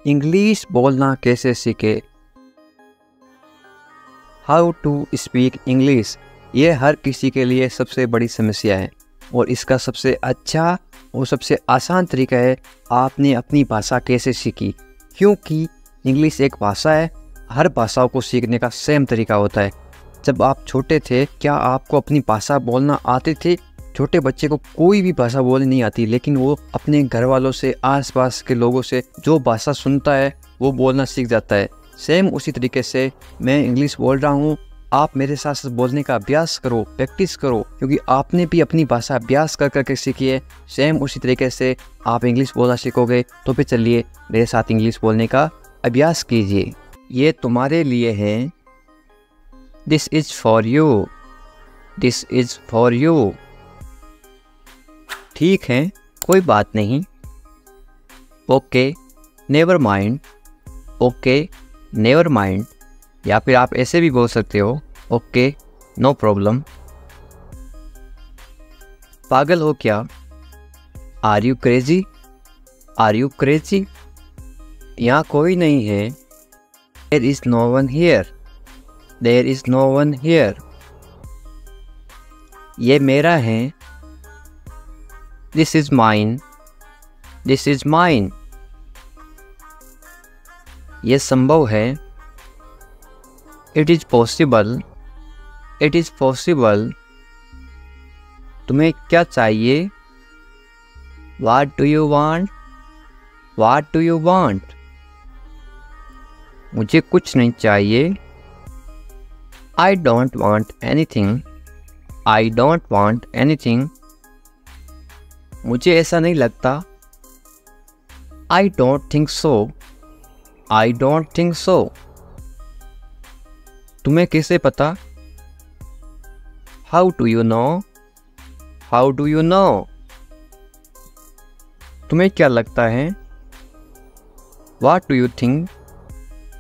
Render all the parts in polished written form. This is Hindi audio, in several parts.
इंग्लिश बोलना कैसे सीखे। हाउ टू स्पीक इंग्लिश, ये हर किसी के लिए सबसे बड़ी समस्या है और इसका सबसे अच्छा और सबसे आसान तरीका है आपने अपनी भाषा कैसे सीखी। क्योंकि इंग्लिश एक भाषा है, हर भाषाओं को सीखने का सेम तरीका होता है। जब आप छोटे थे क्या आपको अपनी भाषा बोलना आती थी? छोटे बच्चे को कोई भी भाषा बोलनी नहीं आती, लेकिन वो अपने घर वालों से, आसपास के लोगों से जो भाषा सुनता है वो बोलना सीख जाता है। सेम उसी तरीके से मैं इंग्लिश बोल रहा हूँ, आप मेरे साथ साथ बोलने का अभ्यास करो, प्रैक्टिस करो, क्योंकि आपने भी अपनी भाषा अभ्यास कर करके सीखी है। सेम उसी तरीके से आप इंग्लिश बोलना सीखोगे। तो फिर चलिए मेरे साथ इंग्लिश बोलने का अभ्यास कीजिए। ये तुम्हारे लिए है। This is for you. This is for you. ठीक है, कोई बात नहीं। Okay, never mind. Okay, never mind. या फिर आप ऐसे भी बोल सकते हो, ओके, नो प्रॉब्लम। पागल हो क्या? Are you crazy? Are you crazy? यहाँ कोई नहीं है। There is no one here. There is no one here. ये मेरा है। This is mine. This is mine. ये संभव है। It is possible. It is possible. तुम्हें क्या चाहिए? What do you want? What do you want? मुझे कुछ नहीं चाहिए। I don't want anything. I don't want anything. मुझे ऐसा नहीं लगता। आई don't think so. I don't think so. तुम्हें कैसे पता? How do you know? How do you know? तुम्हें क्या लगता है? What do you think?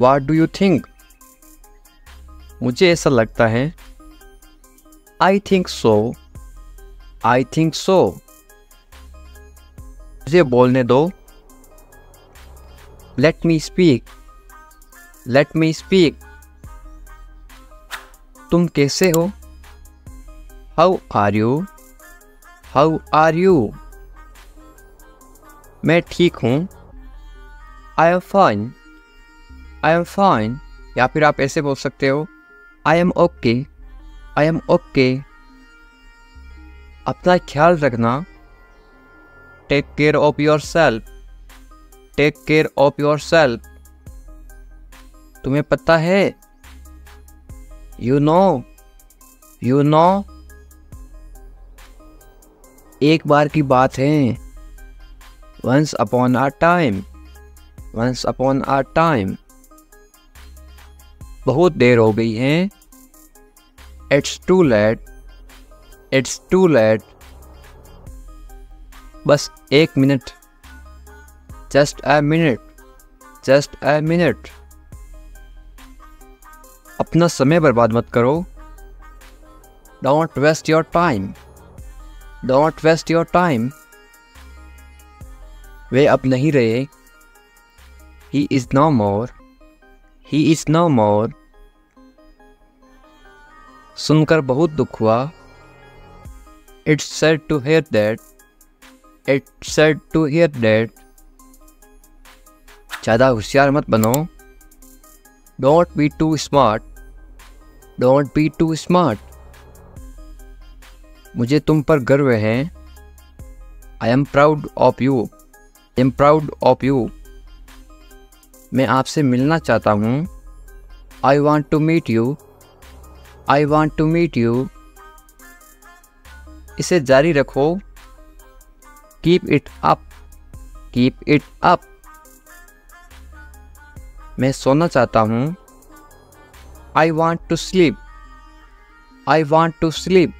What do you think? मुझे ऐसा लगता है। I think so. I think so. मुझे बोलने दो। Let me speak. Let me speak. तुम कैसे हो? How are you? How are you? मैं ठीक हूँ। I am fine. I am fine. या फिर आप ऐसे बोल सकते हो, I am okay. I am okay. अपना ख्याल रखना। Take care of yourself. Take care of yourself. तुम्हें पता है? You know. You know. एक बार की बात है। Once upon a time. Once upon a time. बहुत देर हो गई है। It's too late. It's too late. बस एक मिनट। Just a minute. Just a minute. अपना समय बर्बाद मत करो। Don't waste your time. Don't waste your time. वे अब नहीं रहे। He is no more. He is no more. सुनकर बहुत दुख हुआ। It's sad to hear that. It's sad to hear that. ज़्यादा होशियार मत बनो। Don't be too smart. Don't be too smart. मुझे तुम पर गर्व है। I am proud of you. I am proud of you. मैं आपसे मिलना चाहता हूँ। I want to meet you. I want to meet you. इसे जारी रखो। Keep it up. Keep it up. मैं सोना चाहता हूँ। I want to sleep. I want to sleep.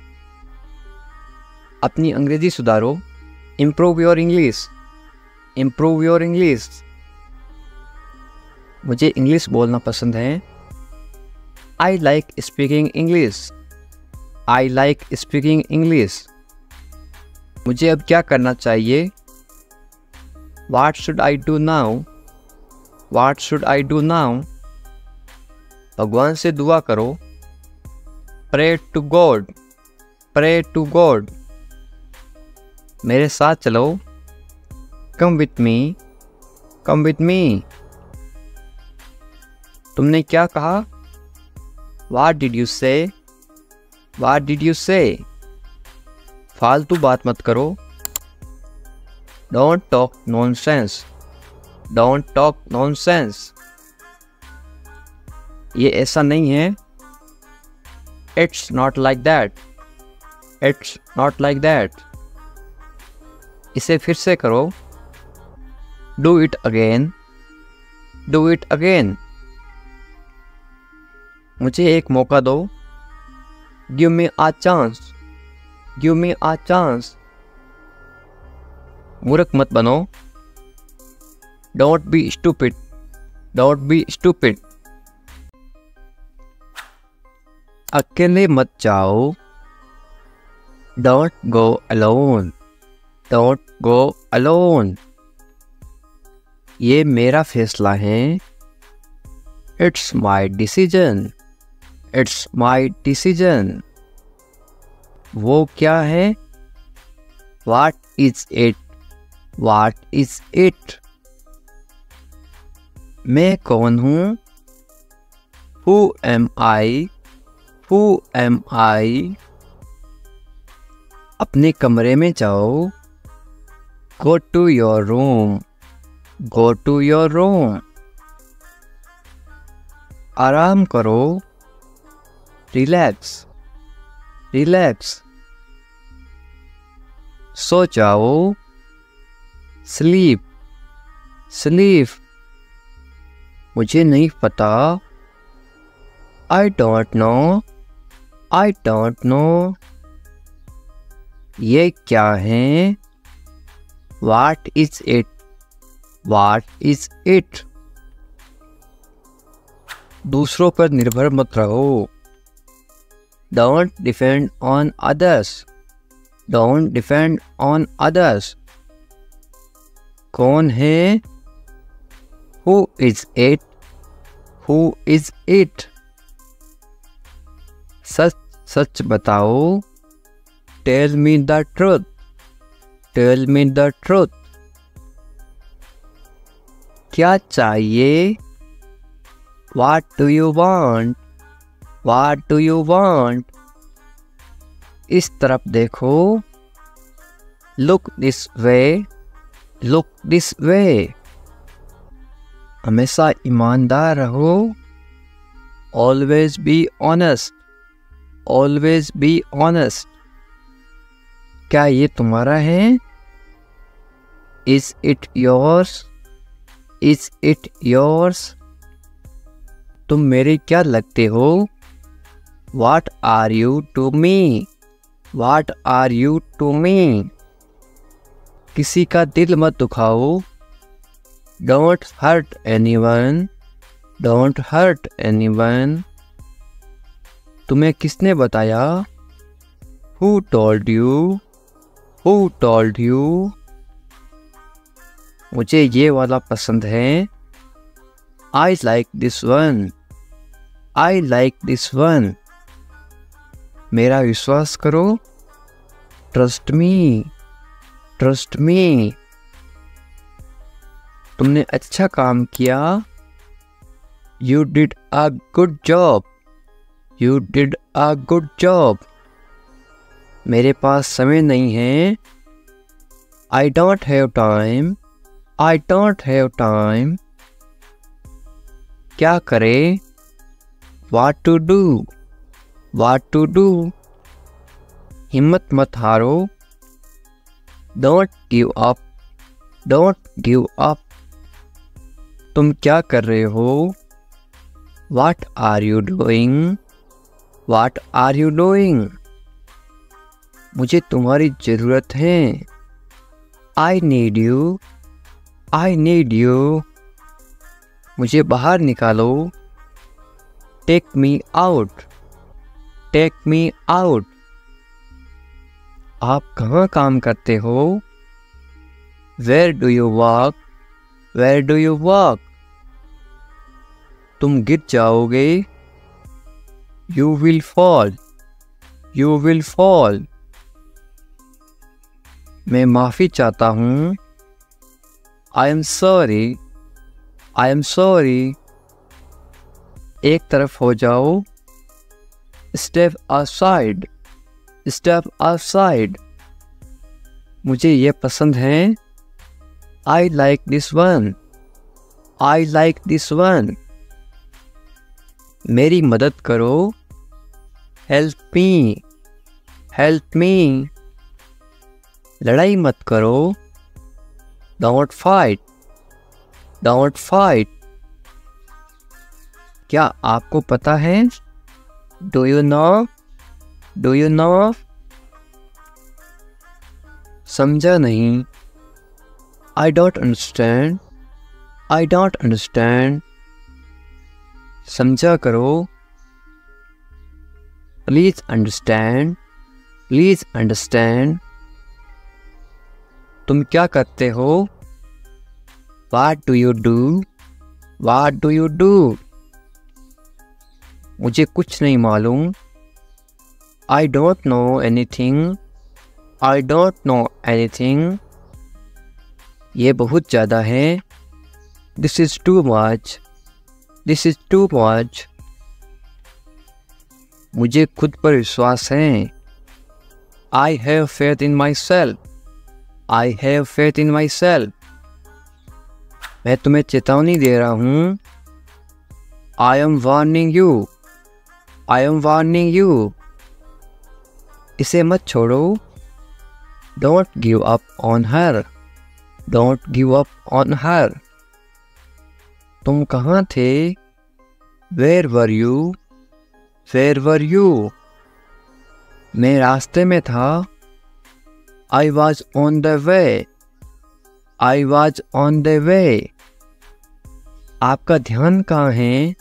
अपनी अंग्रेजी सुधारो। Improve your English. Improve your English. मुझे इंग्लिश बोलना पसंद है। I like speaking English. I like speaking English. मुझे अब क्या करना चाहिए? What should I do now? What should I do now? भगवान से दुआ करो। Pray to God. Pray to God. मेरे साथ चलो। Come with me. Come with me. तुमने क्या कहा? What did you say? What did you say? फालतू बात मत करो। Don't talk nonsense. Don't talk nonsense. ये ऐसा नहीं है। It's not like that. It's not like that. इसे फिर से करो। Do it again. Do it again. मुझे एक मौका दो। Give me a chance. Give me a chance. मूर्ख मत बनो। Don't be stupid. Don't be stupid. अकेले मत जाओ। Don't go alone. Don't go alone. ये मेरा फैसला है। It's my decision. It's my decision. वो क्या है? What is it? What is it? मैं कौन हूँ? Who am I? Who am I? अपने कमरे में जाओ। Go to your room. Go to your room. आराम करो। Relax. Relax. सो जाओ। Sleep. Sleep. मुझे नहीं पता। I don't know. I don't know. ये क्या है? What is it? What is it? दूसरों पर निर्भर मत रहो। Don't depend on others. Don't depend on others. कौन है? Who is it? Who is it? सच सच बताओ। Tell me the truth. Tell me the truth. क्या चाहिए? What do you want? What do you want? इस तरफ देखो। Look this way. Look this way. हमेशा ईमानदार रहो। Always be honest. Always be honest. क्या ये तुम्हारा है? Is it yours? Is it yours? तुम मेरे क्या लगते हो? What are you to me? What are you to me? किसी का दिल मत दुखाओ। Don't hurt anyone. Don't hurt anyone. तुम्हें किसने बताया? Who told you? Who told you? मुझे ये वाला पसंद है। I like this one. I like this one. मेरा विश्वास करो। Trust me. Trust me. तुमने अच्छा काम किया। You did a good job. You did a good job. मेरे पास समय नहीं है। I don't have time. I don't have time. क्या करें? What to do? What to do? हिम्मत मत हारो। Don't give up. Don't give up. तुम क्या कर रहे हो? What are you doing? What are you doing? मुझे तुम्हारी ज़रूरत है। I need you. I need you. मुझे बाहर निकालो। Take me out. Take me out. आप कहाँ काम करते हो? Where do you work? Where do you work? तुम गिर जाओगे। You will fall. You will fall. मैं माफ़ी चाहता हूँ। I am sorry. I am sorry. एक तरफ हो जाओ। Step aside. Step aside. मुझे ये पसंद है। I like this one. I like this one. मेरी मदद करो। Help me. Help me. लड़ाई मत करो। Don't fight. Don't fight. क्या आपको पता है? Do you know? Do you know? समझा नहीं। I don't understand. I don't understand. समझा करो। Please understand. Please understand. तुम क्या करते हो? What do you do? What do you do? मुझे कुछ नहीं मालूम। I don't know anything. I don't know anything. ये बहुत ज़्यादा है। This is too much. This is too much. मुझे खुद पर विश्वास है। I have faith in myself. I have faith in myself. मैं तुम्हें चेतावनी दे रहा हूँ। I am warning you. I am warning you. इसे मत छोड़ो। Don't give up on her. Don't give up on her. तुम कहाँ थे? Where were you? Where were you? मैं रास्ते में था। I was on the way. I was on the way. आपका ध्यान कहाँ है?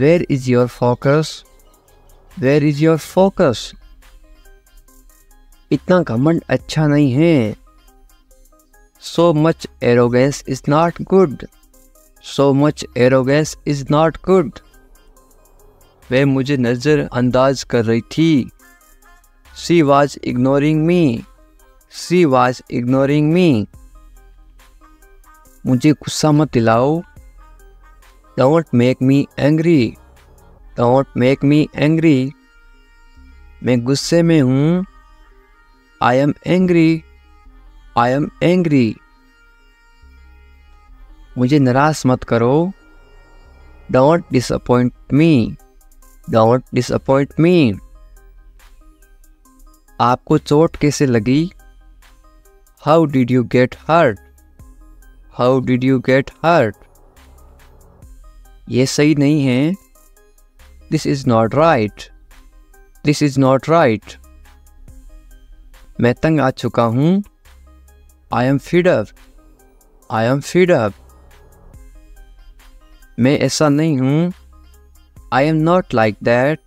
Where is your focus? Where is your focus? इतना घमंड अच्छा नहीं है। So much arrogance is not good. So much arrogance is not good. वह मुझे नज़रअंदाज कर रही थी। She was ignoring me. She was ignoring me. मुझे गुस्सा मत दिलाओ। Don't make me angry. Don't make me angry. मैं गुस्से में हूँ। I am angry. I am angry. मुझे निराश मत करो। Don't disappoint me. Don't disappoint me. आपको चोट कैसे लगी? How did you get hurt? How did you get hurt? ये सही नहीं है। This is not right. This is not right. मैं तंग आ चुका हूँ। I am fed up. I am fed up. मैं ऐसा नहीं हूँ। I am not like that.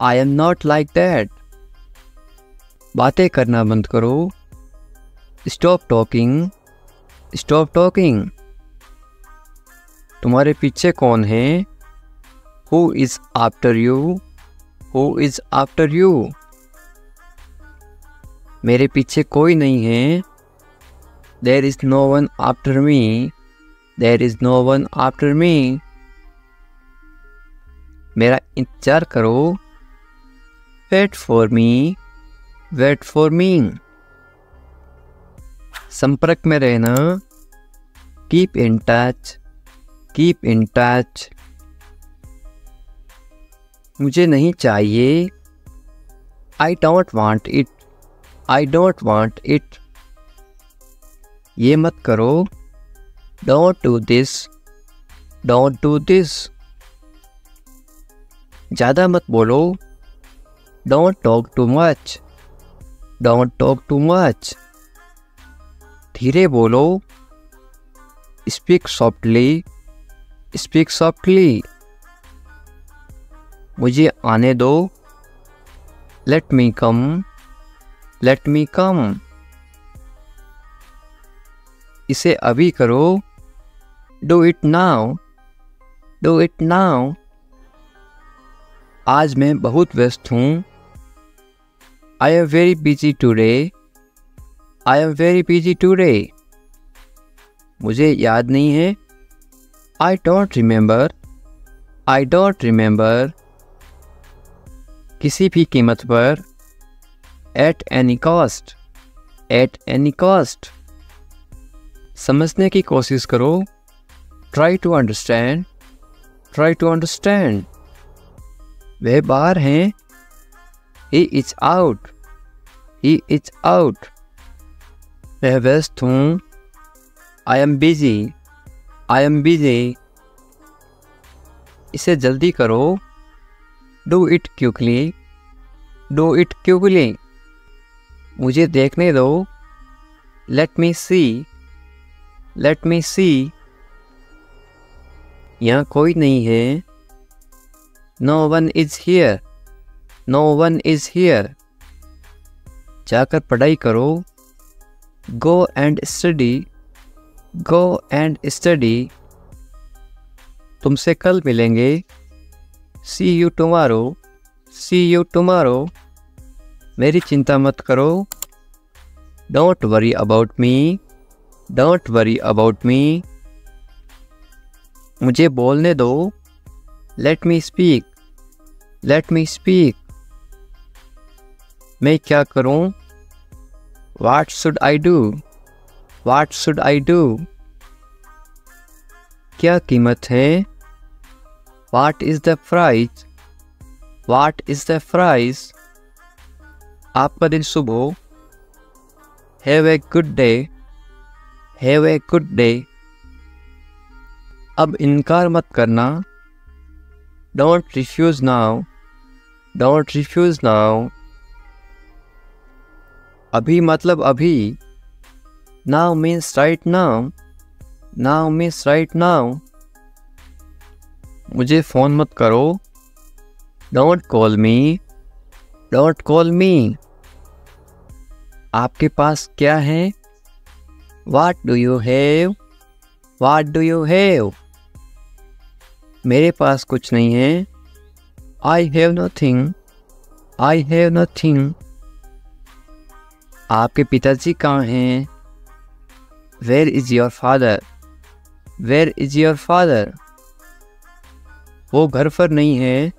I am not like that. बातें करना बंद करो। Stop talking. Stop talking. तुम्हारे पीछे कौन है? Who is after you? Who is after you? मेरे पीछे कोई नहीं है। There is no one after me. There is no one after me. मेरा इंतजार करो। Wait for me. Wait for me. संपर्क में रहना। Keep in touch. Keep in touch. मुझे नहीं चाहिए। I don't want it. I don't want it. ये मत करो। Don't do this. Don't do this. ज़्यादा मत बोलो। Don't talk too much. Don't talk too much. धीरे बोलो। Speak softly. Speak softly. मुझे आने दो। Let me come. Let me come. इसे अभी करो। Do it now. Do it now. आज मैं बहुत व्यस्त हूँ। I am very busy today. I am very busy today. मुझे याद नहीं है। I don't remember. I don't remember. किसी भी कीमत पर। At any cost. At any cost. समझने की कोशिश करो। Try to understand. Try to understand. वह बाहर हैं। He is out. He is out. मैं व्यस्त हूँ। I am busy. I am busy. इसे जल्दी करो। Do it quickly. Do it quickly. मुझे देखने दो। Let me see. Let me see. यहाँ कोई नहीं है। No one is here. No one is here. जाकर पढ़ाई करो। Go and study. Go and study. तुमसे कल मिलेंगे। See you tomorrow. See you tomorrow. मेरी चिंता मत करो। Don't worry about me. Don't worry about me. मुझे बोलने दो। Let me speak. Let me speak. मैं क्या करूं? What should I do? What should I do? क्या कीमत है? What is the price? What is the price? आपका दिन शुभ हो। Have a good day. Have a good day. अब इनकार मत करना। Don't refuse now. Don't refuse now. अभी मतलब अभी। Now means right now. Now means right now. मुझे फ़ोन मत करो। Don't call me. Don't call me. आपके पास क्या है? What do you have? What do you have? मेरे पास कुछ नहीं है। I have nothing. I have nothing. आपके पिताजी कहाँ हैं? Where is your father? Where is your father? वो घर पर नहीं है।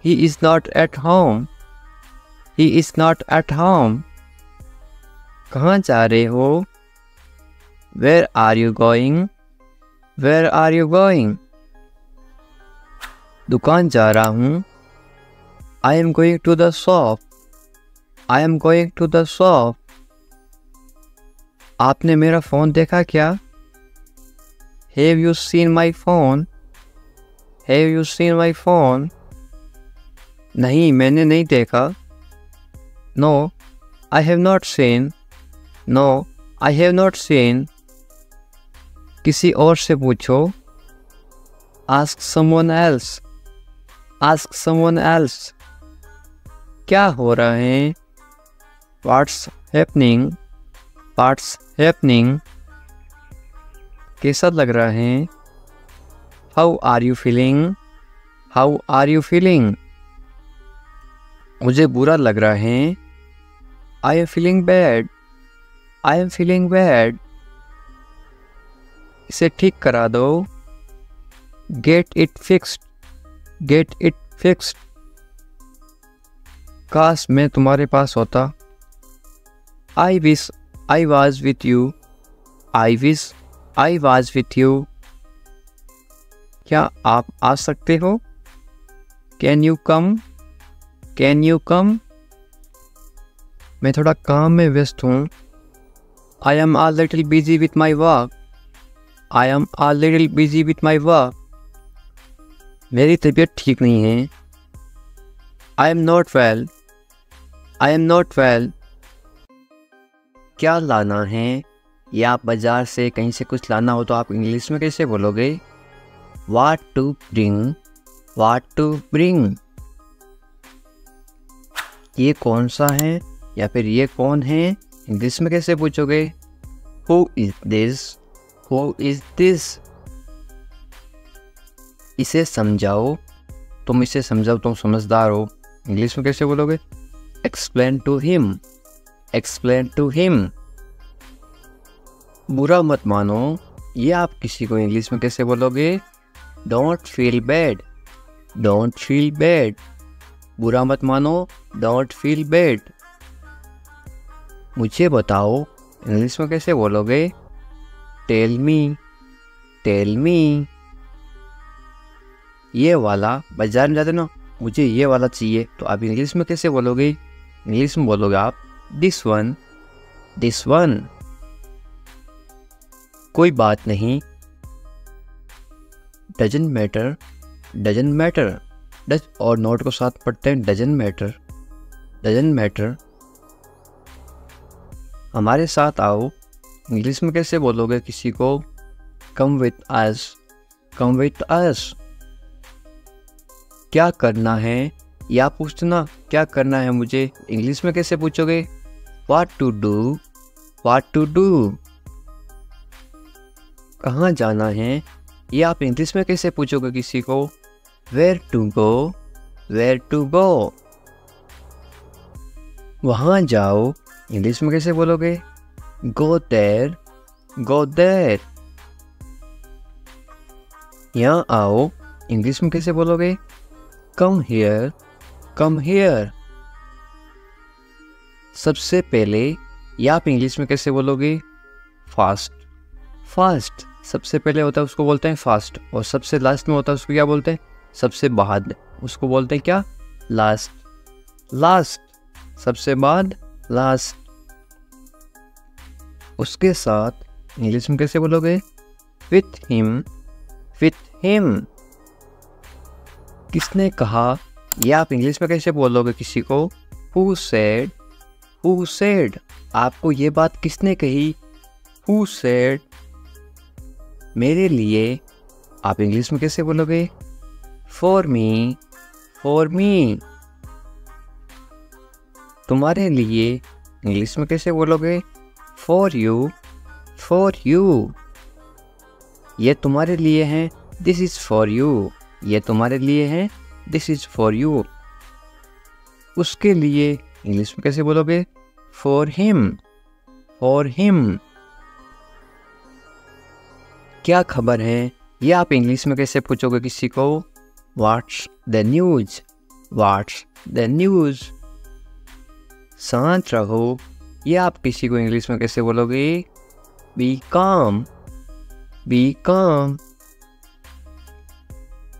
He is not at home. He is not at home. कहाँ जा रहे हो? Where are you going? Where are you going? दुकान जा रहा हूँ। I am going to the shop. I am going to the shop. आपने मेरा फ़ोन देखा क्या? Have you seen my phone? Have you seen my phone? नहीं, मैंने नहीं देखा। No, I have not seen. No, I have not seen. किसी और से पूछो। Ask someone else. Ask someone else. क्या हो रहा है? What's happening? What's happening? कैसा लग रहा है? How are you feeling? How are you feeling? मुझे बुरा लग रहा है। I am feeling bad. I am feeling bad. इसे ठीक करा दो। Get it fixed. Get it fixed. काश मैं तुम्हारे पास होता। I wish I was with you. I wish I was with you. क्या आप आ सकते हो? Can you come? Can you come? मैं थोड़ा काम में व्यस्त हूँ। I am a little busy with my work. I am a little busy with my work. मेरी तबीयत ठीक नहीं है। I am not well. I am not well. क्या लाना है? या आप बाज़ार से कहीं से कुछ लाना हो तो आप इंग्लिश में कैसे बोलोगे? What to bring? What to bring? ये कौन सा है या फिर ये कौन है? इंग्लिश में कैसे पूछोगे? Who is this? Who is this? इसे समझाओ, तुम इसे समझाओ, तुम समझदार हो। इंग्लिश में कैसे बोलोगे? Explain to him, explain to him. बुरा मत मानो, ये आप किसी को इंग्लिश में कैसे बोलोगे? Don't feel bad, don't feel bad. बुरा मत मानो, डोंट फील बैड। मुझे बताओ, इंग्लिश में कैसे बोलोगे? Tell me, tell me. ये वाला, बाजार में जाते ना, मुझे ये वाला चाहिए, तो आप इंग्लिश में कैसे बोलोगे? इंग्लिश में बोलोगे आप दिस वन, दिस वन। कोई बात नहीं, doesn't matter, doesn't matter. Does और नॉट को साथ पढ़ते हैं, डजंट मैटर, डजंट मैटर। हमारे साथ आओ, इंग्लिश में कैसे बोलोगे किसी को? Come with us, come with us. क्या करना है, या पूछना क्या करना है मुझे, इंग्लिश में कैसे पूछोगे? What to do, what to do. कहाँ जाना है, ये आप इंग्लिश में कैसे पूछोगे किसी को? Where to go, where to go. वहाँ जाओ, इंग्लिश में कैसे बोलोगे? Go there, go there. यहाँ आओ, इंग्लिश में कैसे बोलोगे? Come here, come here. सबसे पहले, या आप इंग्लिश में कैसे बोलोगे? Fast, fast. सबसे पहले होता है उसको बोलते हैं फास्ट, और सबसे लास्ट में होता है उसको क्या बोलते हैं? सबसे बाद, उसको बोलते हैं क्या? Last, last. सबसे बाद, लास्ट। उसके साथ इंग्लिश में कैसे बोलोगे? With him, with him. किसने कहा, ये आप इंग्लिश में कैसे बोलोगे किसी को? Who said, who said. आपको ये बात किसने कही? Who said. मेरे लिए, आप इंग्लिश में कैसे बोलोगे? For me, for me. तुम्हारे लिए, इंग्लिश में कैसे बोलोगे? For you, for you. ये तुम्हारे लिए हैं, दिस इज फॉर यू। ये तुम्हारे लिए हैं, दिस इज फॉर यू। उसके लिए, इंग्लिश में कैसे बोलोगे? For him, for him. क्या खबर है, ये आप इंग्लिश में कैसे पूछोगे किसी को? What's the news, what's the news. शांत रहो, ये आप किसी को इंग्लिश में कैसे बोलोगे? बी काम, बी काम।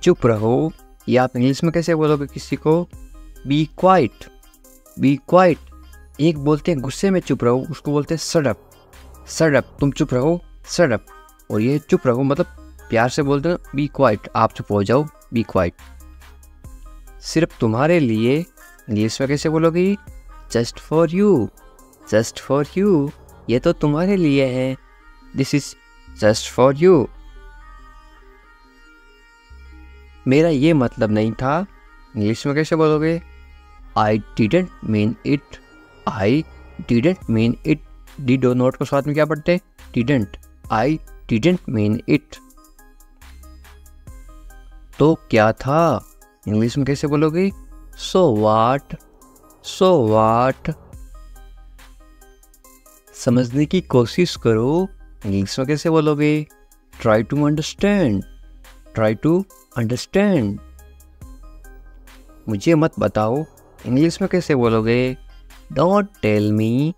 चुप रहो, ये आप इंग्लिश में कैसे बोलोगे किसी को? Be quiet, be quiet. एक बोलते हैं गुस्से में चुप रहो, उसको बोलते हैं शट अप, शट अप। तुम चुप रहो, शट अप। और ये चुप रहो मतलब प्यार से बोलते हैं बी क्वाइट, आप चुप हो जाओ, बी क्वाइट। सिर्फ तुम्हारे लिए, इंग्लिश में कैसे बोलोगे? Just for you, just for you. ये तो तुम्हारे लिए है, this is just for you. मेरा ये मतलब नहीं था, इंग्लिश में कैसे बोलोगे? I didn't mean it, I didn't mean it. Did और नॉट को साथ में क्या पढ़ते? Didn't. I didn't mean it. तो क्या था, इंग्लिश में कैसे बोलोगे? So what, so what. समझने की कोशिश करो, इंग्लिश में कैसे बोलोगे? Try to understand, try to understand. मुझे मत बताओ, इंग्लिश में कैसे बोलोगे? Don't tell me,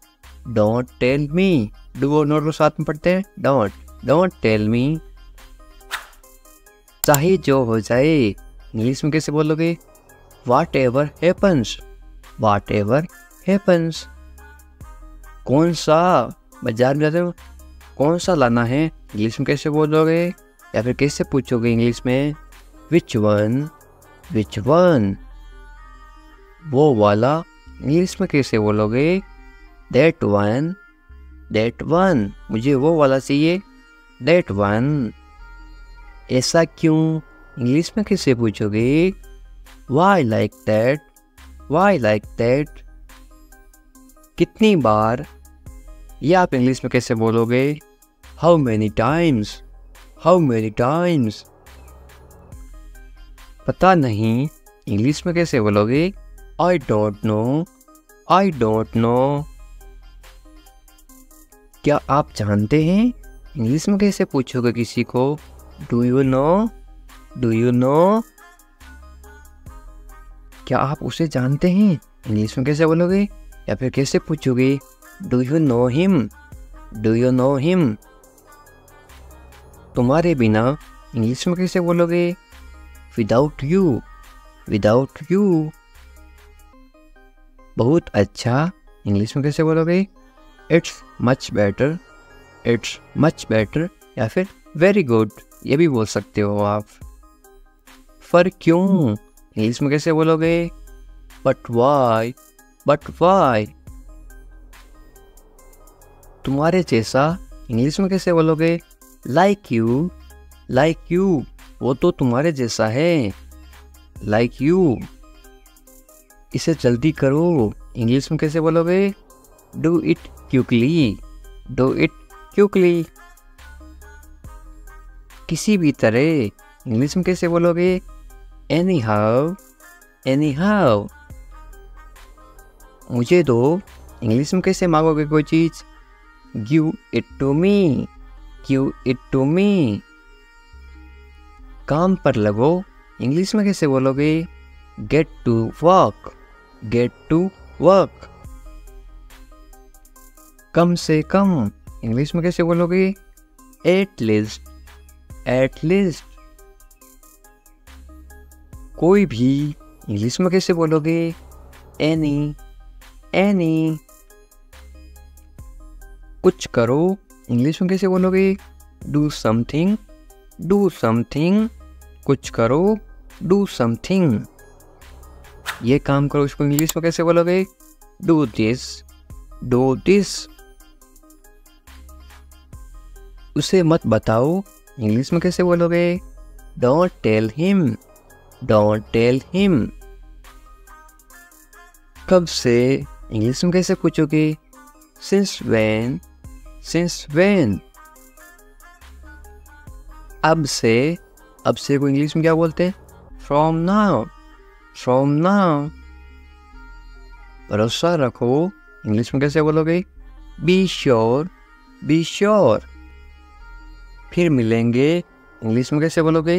don't tell me. Do और नॉट को साथ में पढ़ते हैं, डोंट, डोंट टेल मी। चाहे जो हो जाए, इंग्लिश में कैसे बोलोगे? What ever happens, what ever happens. कौन सा, बाजार में जाते हो, कौन सा लाना है, इंग्लिश में कैसे बोलोगे? या फिर कैसे पूछोगे इंग्लिश में? Which one, which one. वो वाला, इंग्लिश में कैसे बोलोगे? That one, that one. मुझे वो वाला चाहिए, दैट वन। ऐसा क्यों, इंग्लिश में कैसे पूछोगे? Why like that, why like that. कितनी बार, ये आप इंग्लिश में कैसे बोलोगे? How many times, how many times. पता नहीं इंग्लिश में कैसे बोलोगे? I don't know, I don't know. क्या आप जानते हैं इंग्लिश में कैसे पूछोगे किसी को? Do you no, do you no. क्या आप उसे जानते हैं? इंग्लिश में कैसे बोलोगे या फिर कैसे पूछोगे? Do you know him, do you know him. तुम्हारे बिना इंग्लिश में कैसे बोलोगे? Without you, without you. बहुत अच्छा इंग्लिश में कैसे बोलोगे? It's much better, it's much better या फिर वेरी गुड, ये भी बोल सकते हो आप। पर क्यों इंग्लिश में कैसे बोलोगे? But why, but why. तुम्हारे जैसा इंग्लिश में कैसे बोलोगे? Like you, like you. वो तो तुम्हारे जैसा है, लाइक यू। इसे जल्दी करो, इंग्लिश में कैसे बोलोगे? Do it quickly, do it quickly. किसी भी तरह इंग्लिश में कैसे बोलोगे? Anyhow, anyhow. मुझे दो, इंग्लिश में कैसे मांगोगे कोई चीज़? Give it to me, give it to me. काम पर लगो, इंग्लिश में कैसे बोलोगे? Get to work, get to work. कम से कम इंग्लिश में कैसे बोलोगे? At least, at least. कोई भी इंग्लिश में कैसे बोलोगे? Any, any. कुछ करो, इंग्लिश में कैसे बोलोगे? Do something, do something. कुछ करो, डू समथिंग। ये काम करो, इसको इंग्लिश में कैसे बोलोगे? Do this, do this. उसे मत बताओ, इंग्लिश में कैसे बोलोगे? Don't tell him, don't tell him. कब से इंग्लिश में कैसे पूछोगे? Since when, since when. अब से को इंग्लिश में क्या बोलते हैं? From now, from now. भरोसा रखो, इंग्लिश में कैसे बोलोगे? Be sure, be sure. फिर मिलेंगे, इंग्लिश में कैसे बोलोगे?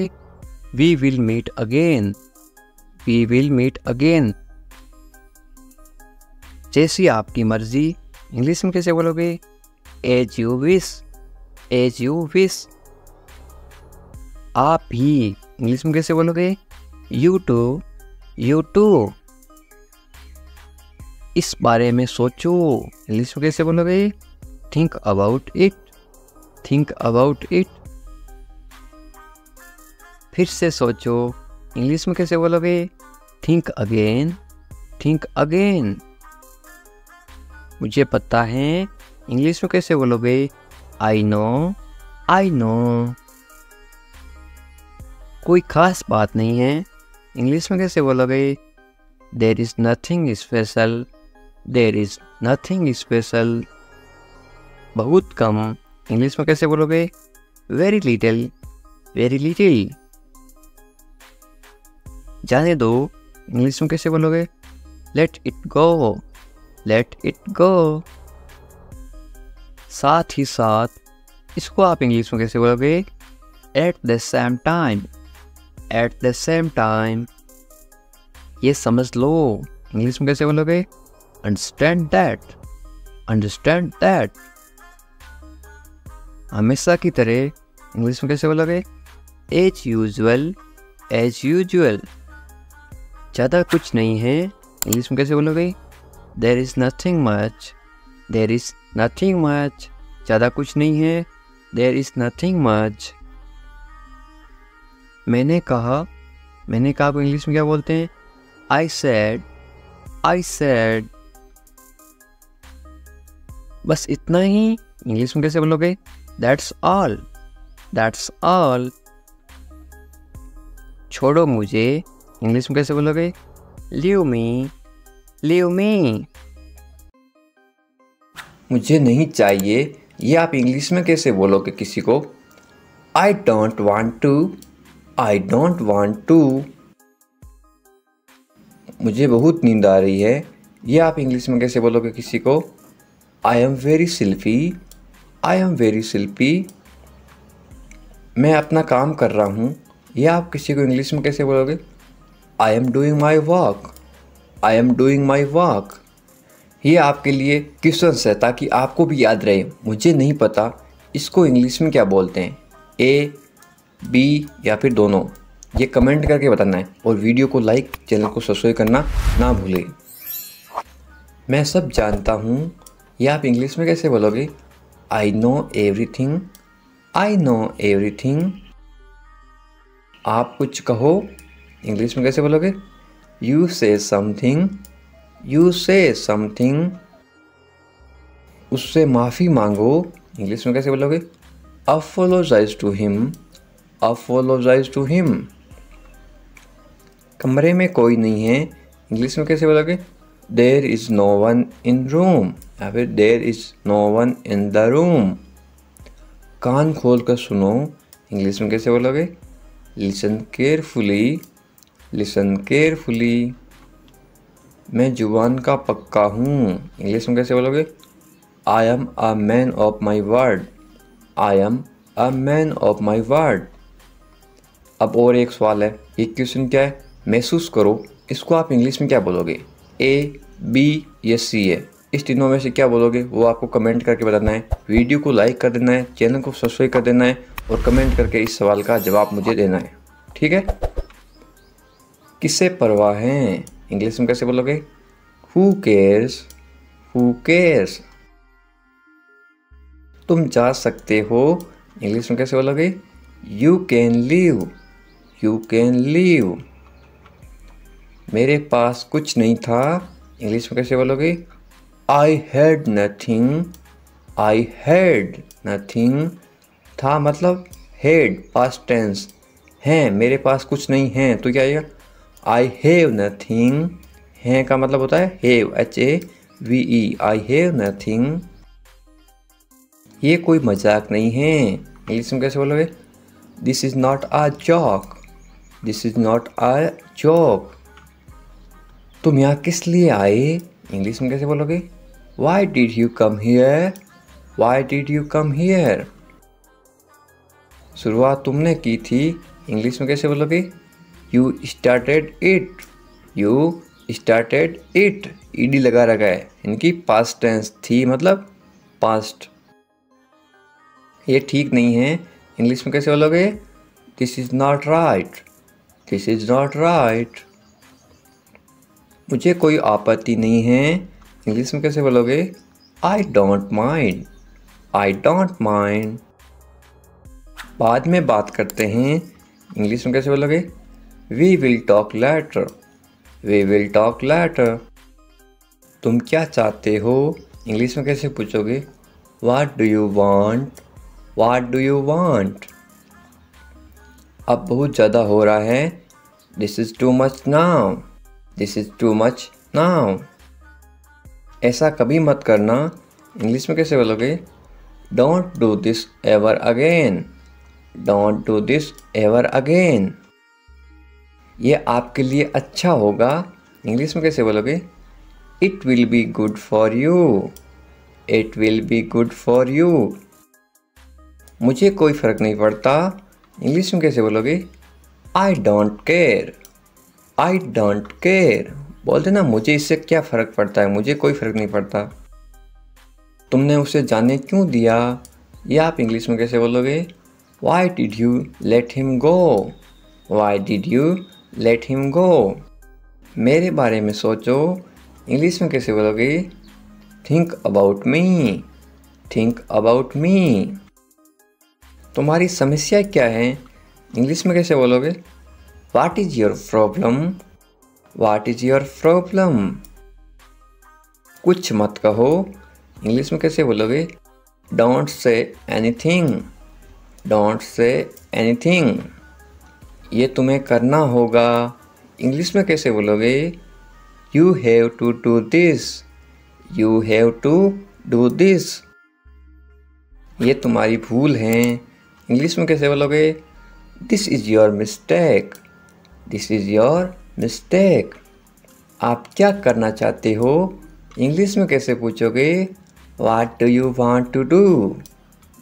We will meet again, we will meet again. जैसी आपकी मर्जी, इंग्लिश में कैसे बोलोगे? As you wish, as you wish. आप भी इंग्लिश में कैसे बोलोगे? You too, you too. इस बारे में सोचो, इंग्लिश में कैसे बोलोगे? Think about it, think about it. फिर से सोचो, इंग्लिश में कैसे बोलोगे? Think again, think again. मुझे पता है, इंग्लिश में कैसे बोलोगे? I know, I know. कोई खास बात नहीं है, इंग्लिश में कैसे बोलोगे? There is nothing special, there is nothing special. बहुत कम, इंग्लिश में कैसे बोलोगे? Very little, very little. जाने दो, इंग्लिश में कैसे बोलोगे? Let it go, let it go. साथ ही साथ इसको आप इंग्लिश में कैसे बोलोगे? At the same time, at the same time. ये समझ लो, इंग्लिश में कैसे बोलोगे? Understand that, understand that. हमेशा की तरह इंग्लिश में कैसे बोलोगे? As usual, as usual. ज़्यादा कुछ नहीं है, इंग्लिश में कैसे बोलोगे? There is nothing much, there is nothing much. ज़्यादा कुछ नहीं है, देयर इज़ नथिंग मच। मैंने कहा को इंग्लिश में क्या बोलते हैं? I said, I said. बस इतना ही, इंग्लिश में कैसे बोलोगे? That's all, that's all. छोड़ो मुझे, इंग्लिश में कैसे बोलोगे? Leave me, leave me. मुझे नहीं चाहिए, ये आप इंग्लिश में कैसे बोलोगे किसी को? I don't want to, I don't want to. मुझे बहुत नींद आ रही है, ये आप इंग्लिश में कैसे बोलोगे किसी को? आई am very sleepy, I am very sleepy. मैं अपना काम कर रहा हूँ, ये आप किसी को इंग्लिश में कैसे बोलोगे? I am doing my work, I am doing my work. ये आपके लिए क्वेश्चंस है ताकि आपको भी याद रहे। मुझे नहीं पता इसको इंग्लिश में क्या बोलते हैं, ए, बी या फिर दोनों, ये कमेंट करके बताना है। और वीडियो को लाइक, चैनल को सब्सक्राइब करना ना भूलें। मैं सब जानता हूँ, ये आप इंग्लिश में कैसे बोलोगे? I know everything, I know everything. आप कुछ कहो, इंग्लिश में कैसे बोलोगे? यू से समथिंग, यू से समथिंग। उससे माफ़ी मांगो, इंग्लिश में कैसे बोलोगे? Apologise to him, apologise to him. कमरे में कोई नहीं है, इंग्लिश में कैसे बोलोगे? There is no one in room या फिर there is no one in the room. कान खोल कर सुनो, इंग्लिश में कैसे बोलोगे? Listen carefully, listen carefully. मैं जुबान का पक्का हूँ, इंग्लिश में कैसे बोलोगे? I am a man of my word, I am a man of my word. अब और एक सवाल है, ये क्वेश्चन क्या है? महसूस करो, इसको आप इंग्लिश में क्या बोलोगे? ए, बी या सी है? इस तीनों में से क्या बोलोगे वो आपको कमेंट करके बताना है। वीडियो को लाइक कर देना है, चैनल को सब्सक्राइब कर देना है और कमेंट करके इस सवाल का जवाब मुझे देना है, ठीक है? किससे परवाह है, इंग्लिश में कैसे बोलोगे? Who cares, who cares. तुम जा सकते हो, इंग्लिश में कैसे बोलोगे? You can leave, you can leave. मेरे पास कुछ नहीं था, इंग्लिश में कैसे बोलोगे? I had nothing, I had nothing. था मतलब हैड, पास्ट टेंस। हैं, मेरे पास कुछ नहीं है तो क्या आएगा? I have nothing. हैं का मतलब होता है have, HAVE, I have nothing. ये कोई मजाक नहीं है, इंग्लिश में कैसे बोलोगे? This is not a joke, this is not a joke. तुम यहाँ किस लिए आए, इंग्लिश में कैसे बोलोगे? Why did you come here, why did you come here. शुरुआत तुमने की थी, इंग्लिश में कैसे बोलोगे? You started it, you started it. ED लगा रखा है, इनकी पास्ट टेंस, थी मतलब पास्ट। ये ठीक नहीं है, इंग्लिश में कैसे बोलोगे? This is not right, this is not right. मुझे कोई आपत्ति नहीं है, इंग्लिश में कैसे बोलोगे? I don't mind, I don't mind. बाद में बात करते हैं, इंग्लिश में कैसे बोलोगे? We will talk later, we will talk later. तुम क्या चाहते हो, इंग्लिश में कैसे पूछोगे? What do you want, what do you want. अब बहुत ज़्यादा हो रहा है, this is too much now, this is too much now. ऐसा कभी मत करना, इंग्लिश में कैसे बोलोगे? Don't do this ever again, don't do this ever again. ये आपके लिए अच्छा होगा, इंग्लिश में कैसे बोलोगे? It will be good for you, it will be good for you. मुझे कोई फ़र्क नहीं पड़ता, इंग्लिश में कैसे बोलोगे? I don't care, I don't care. बोलते ना, मुझे इससे क्या फ़र्क पड़ता है, मुझे कोई फ़र्क नहीं पड़ता। तुमने उसे जाने क्यों दिया, ये आप इंग्लिश में कैसे बोलोगे? Why did you let him go, Y did you let him go. मेरे बारे में सोचो, इंग्लिश में कैसे बोलोगे? Think about me, think about me. तुम्हारी समस्या क्या है, इंग्लिश में कैसे बोलोगे? What is your problem, what is your problem. कुछ मत कहो, इंग्लिश में कैसे बोलोगे? Don't say anything, don't say anything. ये तुम्हें करना होगा, इंग्लिश में कैसे बोलोगे? You have to do this, you have to do this. ये तुम्हारी भूल है, इंग्लिश में कैसे बोलोगे? This is your mistake, this is your mistake. आप क्या करना चाहते हो इंग्लिश में कैसे पूछोगे? What do you want to do?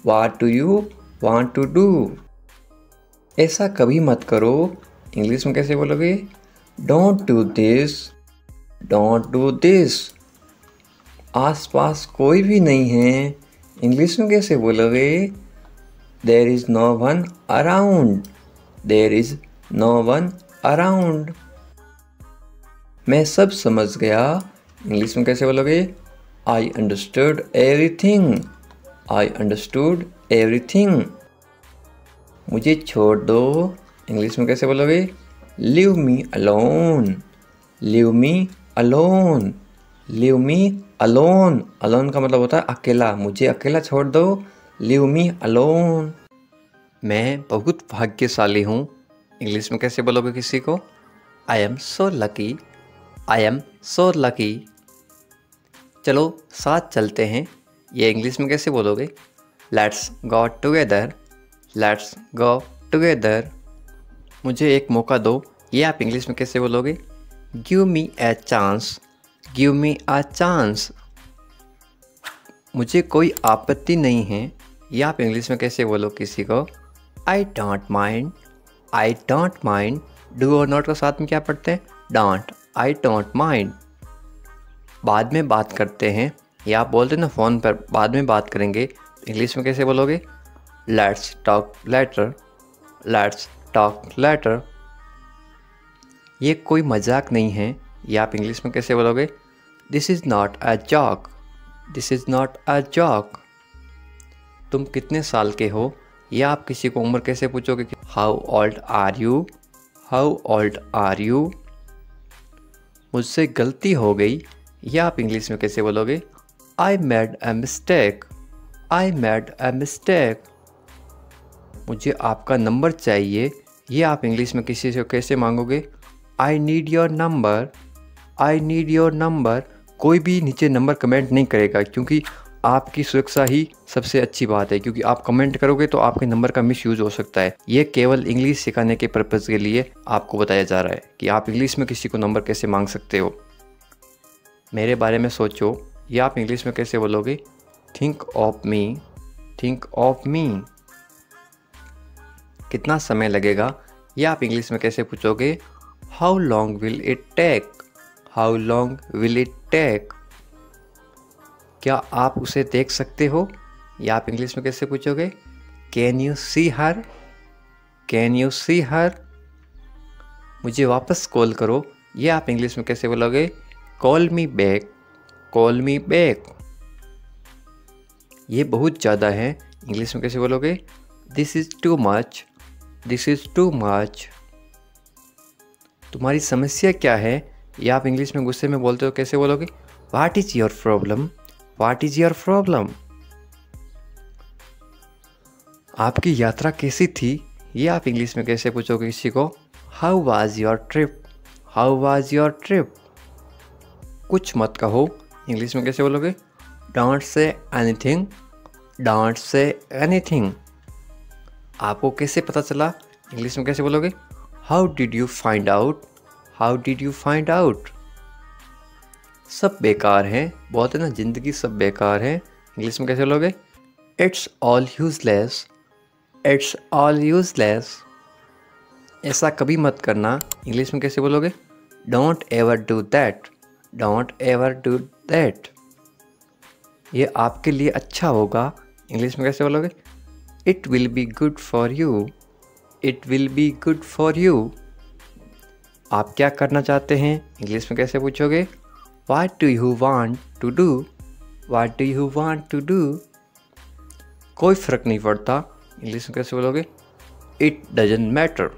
What do you want to do? ऐसा कभी मत करो, इंग्लिश में कैसे बोलोगे? Don't do this. Don't do this. आसपास कोई भी नहीं है, इंग्लिश में कैसे बोलोगे? There is no one around. There is no one around. मैं सब समझ गया, इंग्लिश में कैसे बोलोगे? I understood everything. I understood everything. मुझे छोड़ दो, इंग्लिश में कैसे बोलोगे? Leave me alone. Leave me alone. Leave me alone. Alone का मतलब होता है अकेला, मुझे अकेला छोड़ दो। Leave me alone. मैं बहुत भाग्यशाली हूँ, इंग्लिश में कैसे बोलोगे किसी को? I am so lucky. I am so lucky. चलो साथ चलते हैं, ये इंग्लिश में कैसे बोलोगे? Let's go together. Let's go together. मुझे एक मौका दो, ये आप इंग्लिश में कैसे बोलोगे? Give me a chance. Give me a chance. मुझे कोई आपत्ति नहीं है, ये आप इंग्लिश में कैसे बोलो किसी को? I don't mind. I don't mind. Do और not को साथ में क्या पढ़ते हैं? Don't. I don't mind. बाद में बात करते हैं, या आप बोलते हैं ना फ़ोन पर बाद में बात करेंगे, इंग्लिश में कैसे बोलोगे? Let's talk later. Let's talk later. ये कोई मजाक नहीं है, ये आप इंग्लिश में कैसे बोलोगे? This is not a joke. This is not a joke. तुम कितने साल के हो, या आप किसी को उम्र कैसे पूछोगे? How old are you? How old are you? मुझसे गलती हो गई, या आप इंग्लिश में कैसे बोलोगे? I made a mistake. I made a mistake. मुझे आपका नंबर चाहिए, ये आप इंग्लिश में किसी से कैसे मांगोगे? I need your number. I need your number. कोई भी नीचे नंबर कमेंट नहीं करेगा, क्योंकि आपकी सुरक्षा ही सबसे अच्छी बात है, क्योंकि आप कमेंट करोगे तो आपके नंबर का मिसयूज़ हो सकता है। ये केवल इंग्लिश सिखाने के पर्पज़ के लिए आपको बताया जा रहा है कि आप इंग्लिश में किसी को नंबर कैसे मांग सकते हो। मेरे बारे में सोचो, या आप इंग्लिश में कैसे बोलोगे? Think of me. Think of me. कितना समय लगेगा, या आप इंग्लिश में कैसे पूछोगे? How long will it take. How long will it take. क्या आप उसे देख सकते हो, या आप इंग्लिश में कैसे पूछोगे? Can you see her. Can you see her. मुझे वापस कॉल करो, ये आप इंग्लिश में कैसे बोलोगे? Call me back. Call me back. ये बहुत ज़्यादा है, इंग्लिश में कैसे बोलोगे? This is too much. This is too much. तुम्हारी समस्या क्या है, या आप इंग्लिश में गुस्से में बोलते हो कैसे बोलोगे? What is your problem. What is your problem. आपकी यात्रा कैसी थी, ये आप इंग्लिश में कैसे पूछोगे किसी को? How was your trip. How was your trip. कुछ मत कहो, इंग्लिश में कैसे बोलोगे? Don't say anything. Don't say anything. आपको कैसे पता चला, इंग्लिश में कैसे बोलोगे? How did you find out. How did you find out. सब बेकार है, बोलते ना ज़िंदगी सब बेकार है, इंग्लिश में कैसे बोलोगे? It's all useless. It's all useless. ऐसा कभी मत करना, इंग्लिश में कैसे बोलोगे? Don't ever do that. Don't ever do that. ये आपके लिए अच्छा होगा, इंग्लिश में कैसे बोलोगे? It will be good for you. It will be good for you. आप क्या करना चाहते हैं, इंग्लिश में कैसे पूछोगे? What do you want to do? What do you want to do? कोई फ़र्क नहीं पड़ता, इंग्लिश में कैसे बोलोगे? It doesn't matter.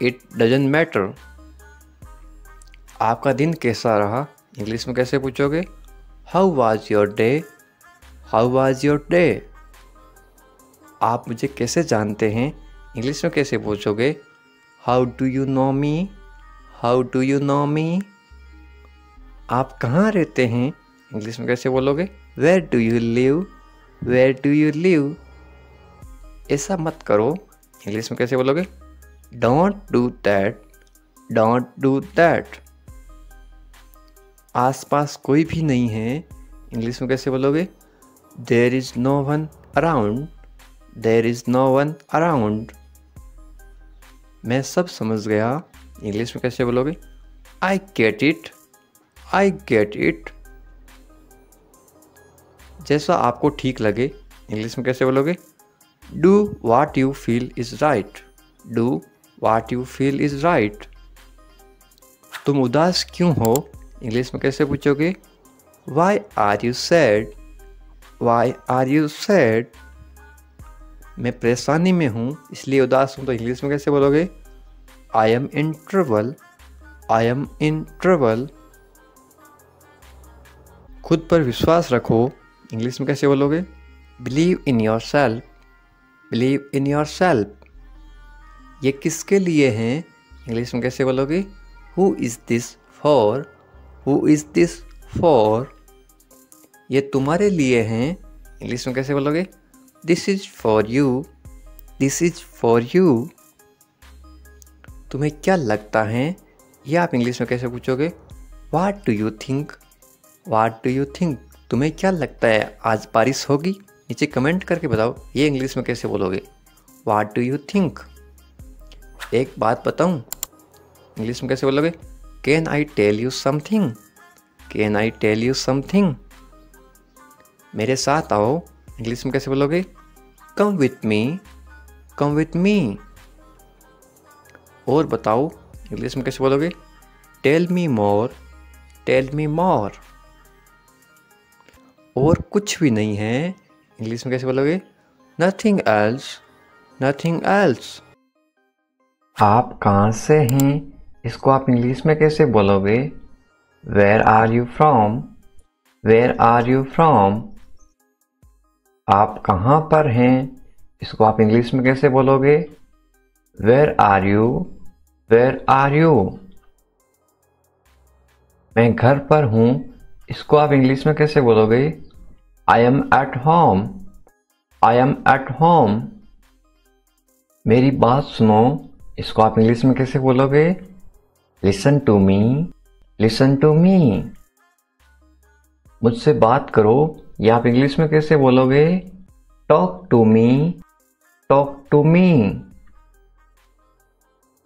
It doesn't matter. आपका दिन कैसा रहा, इंग्लिश में कैसे पूछोगे? How was your day? How was your day? आप मुझे कैसे जानते हैं, इंग्लिश में कैसे पूछोगे? How do you know me? How do you know me? आप कहाँ रहते हैं, इंग्लिश में कैसे बोलोगे? Where do you live? Where do you live? ऐसा मत करो, इंग्लिश में कैसे बोलोगे? Don't do that. Don't do that. आसपास कोई भी नहीं है, इंग्लिश में कैसे बोलोगे? There is no one around, there is no one around. मैं सब समझ गया, इंग्लिश में कैसे बोलोगे? I get it, I get it. जैसा आपको ठीक लगे, इंग्लिश में कैसे बोलोगे? Do what you feel is right, do what you feel is right. तुम उदास क्यों हो, इंग्लिश में कैसे पूछोगे? Why are you sad, why are you sad. मैं परेशानी में हूँ इसलिए उदास हूँ, तो इंग्लिश में कैसे बोलोगे? I M in trouble, I am in trouble. खुद पर विश्वास रखो, इंग्लिश में कैसे बोलोगे? Believe in your self, believe in your self. ये किसके लिए हैं, इंग्लिश में कैसे बोलोगे? Who is this for, who is this for. ये तुम्हारे लिए हैं, इंग्लिश में कैसे बोलोगे? This is for you, this is for you. तुम्हें क्या लगता है, ये आप इंग्लिश में कैसे पूछोगे? वाट do you think, watt do you think. तुम्हें क्या लगता है आज बारिश होगी, नीचे कमेंट करके बताओ, ये इंग्लिश में कैसे बोलोगे? What do you think. एक बात बताऊं, इंग्लिश में कैसे बोलोगे? Can I tell you something, can I tell you something. मेरे साथ आओ, इंग्लिश में कैसे बोलोगे? Come with me, come with me. और बताओ, इंग्लिश में कैसे बोलोगे? Tell me more, tell me more. और कुछ भी नहीं है, इंग्लिश में कैसे बोलोगे? Nothing else, nothing else. आप कहाँ से हैं, इसको आप इंग्लिश में कैसे बोलोगे? Where are you from, where are you from. आप कहाँ पर हैं, इसको आप इंग्लिश में कैसे बोलोगे? Where are you, where are you. मैं घर पर हूँ, इसको आप इंग्लिश में कैसे बोलोगे? I am at home, I am at home. मेरी बात सुनो, इसको आप इंग्लिश में कैसे बोलोगे? Listen to me, listen to me. मुझसे बात करो, ये आप इंग्लिश में कैसे बोलोगे? Talk to me, talk to me.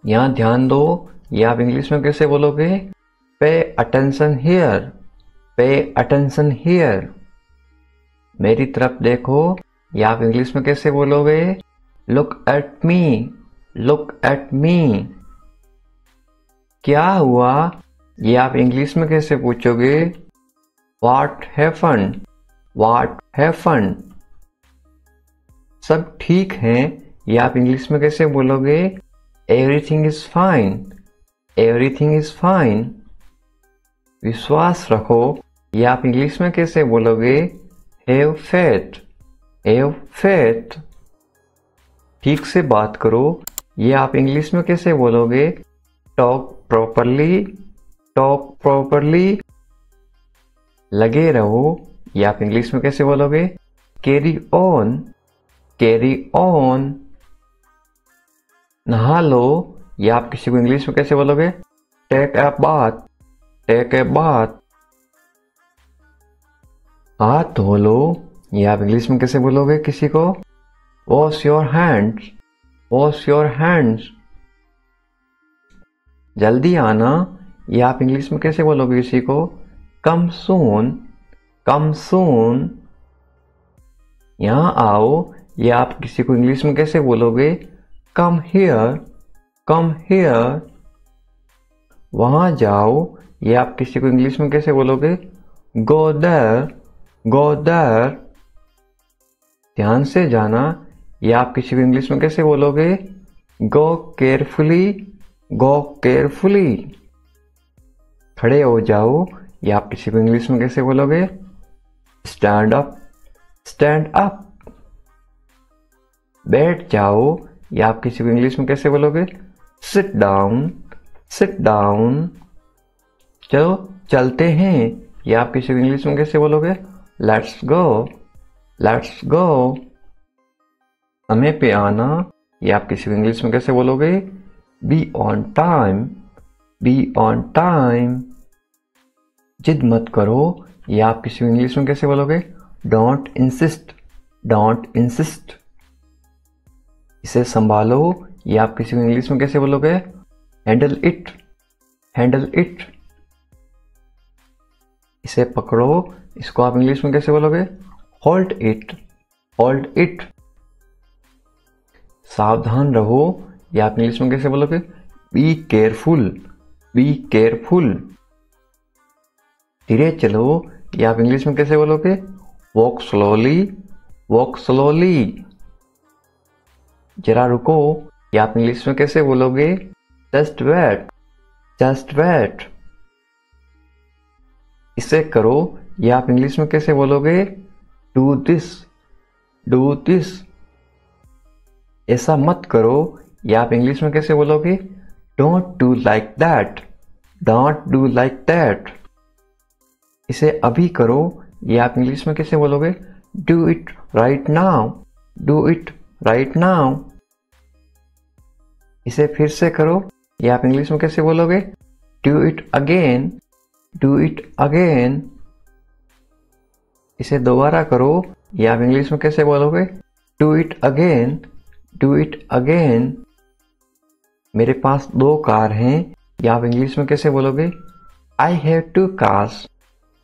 यहां ध्यान दो, ये आप इंग्लिश में कैसे बोलोगे? Pay attention here, pay attention here. मेरी तरफ देखो, ये आप इंग्लिश में कैसे बोलोगे? Look at me, look at me. क्या हुआ, ये आप इंग्लिश में कैसे पूछोगे? What happened, what happened. सब ठीक है, ये आप इंग्लिश में कैसे बोलोगे? Everything is fine, everything is fine. विश्वास रखो, ये आप इंग्लिश में कैसे बोलोगे? Have faith, have faith. ठीक से बात करो, ये आप इंग्लिश में कैसे बोलोगे? Talk properly, talk properly. लगे रहो, ये आप इंग्लिश में कैसे बोलोगे? Carry on, carry on. नहा लो, ये आप किसी को इंग्लिश में कैसे बोलोगे? Take a bath, take a bath. हाथ धो लो, ये आप इंग्लिश में कैसे बोलोगे किसी को? Wash your hands, wash your hands. जल्दी आना, ये आप इंग्लिश में कैसे बोलोगे किसी को? कम सून, कम सून। यहां आओ, ये आप किसी को इंग्लिश में कैसे बोलोगे? Come here, come here. वहां जाओ, ये आप किसी को इंग्लिश में कैसे बोलोगे? Go there, go there. ध्यान से जाना, ये आप किसी को इंग्लिश में कैसे बोलोगे? गो केयरफुली, गो केयरफुली। खड़े हो जाओ, ये आप किसी को इंग्लिश में कैसे बोलोगे? Stand up, stand up. बैठ जाओ, ये आप किसी को इंग्लिश में कैसे बोलोगे? Sit down, sit down. चलो चलते हैं, ये आप किसी को इंग्लिश में कैसे बोलोगे? Let's go, let's go. समय पे आना, ये आप किसी को इंग्लिश में कैसे बोलोगे? Be on time, be on time. जिद मत करो, ये आप किसी को इंग्लिश में कैसे बोलोगे? Don't insist, don't insist. इसे संभालो, ये आप किसी को इंग्लिश में कैसे बोलोगे? Handle it, handle it. इसे पकड़ो, इसको आप इंग्लिश में कैसे बोलोगे? Hold it, hold it. सावधान रहो, ये आप इंग्लिश में कैसे बोलोगे? Be careful, be careful. धीरे चलो, ये आप इंग्लिश में कैसे बोलोगे? Walk slowly, walk slowly. जरा रुको, ये आप इंग्लिश में कैसे बोलोगे? Just wait, just wait. इसे करो, ये आप इंग्लिश में कैसे बोलोगे? Do this, do this. ऐसा मत करो, ये आप इंग्लिश में कैसे बोलोगे? Don't do like that, don't do like that. इसे अभी करो, ये आप इंग्लिश में कैसे बोलोगे? Do it right now, do it right now. इसे फिर से करो, ये आप इंग्लिश में कैसे बोलोगे? Do it again, do it again. इसे दोबारा करो, ये आप इंग्लिश में कैसे बोलोगे? Do it again, do it again. मेरे पास 2 कार हैं, ये आप इंग्लिश में कैसे बोलोगे? I have 2 cars,